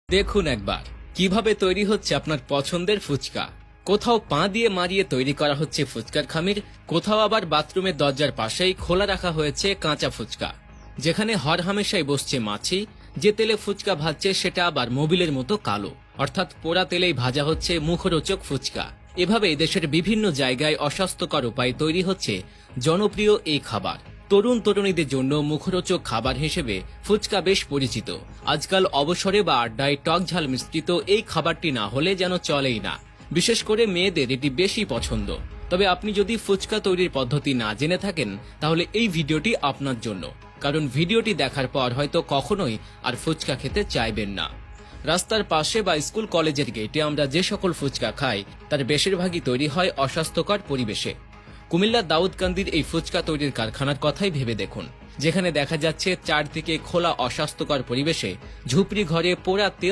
দেখুন একবার কিভাবে তৈরি হচ্ছে আপনার পছন্দের ফুচকা। কোথাও পা দিয়ে মারিয়ে তৈরি করা হচ্ছে ফুচকার খামির, কোথাও আবার বাথরুমের দরজার পাশেই খোলা রাখা হয়েছে কাঁচা ফুচকা, যেখানে হরহামেশাই বসছে মাছি। যে তেলে ফুচকা ভাজছে সেটা আবার মোবিলের মতো কালো, অর্থাৎ পোড়া তেলেই ভাজা হচ্ছে মুখরোচক ফুচকা। এভাবে দেশের বিভিন্ন জায়গায় অস্বাস্থ্যকর উপায়ে তৈরি হচ্ছে জনপ্রিয় এই খাবার। তরুণ তরুণীদের জন্য মুখরোচক খাবার হিসেবে ফুচকা বেশ পরিচিত। আজকাল অবসরে বা আড্ডায় টক ঝাল মিশ্রিত এই খাবারটি না হলে যেন চলেই না। বিশেষ করে মেয়েদের এটি বেশি পছন্দ। তবে আপনি যদি ফুচকা তৈরির পদ্ধতি না জেনে থাকেন তাহলে এই ভিডিওটি আপনার জন্য, কারণ ভিডিওটি দেখার পর হয়তো কখনোই আর ফুচকা খেতে চাইবেন না। রাস্তার পাশে বা স্কুল কলেজের গেটে আমরা যে সকল ফুচকা খাই তার বেশিরভাগই তৈরি হয় অস্বাস্থ্যকর পরিবেশে। কুমিল্লার দাউদকান্দির এই ফুচকা তৈরির কারখানার কথাই ভেবে দেখুন, যেখানে দেখা যাচ্ছে চারদিকে খোলা অস্বাস্থ্যকর পরিবেশে ঝুপড়ি ঘরে পোড়া তেল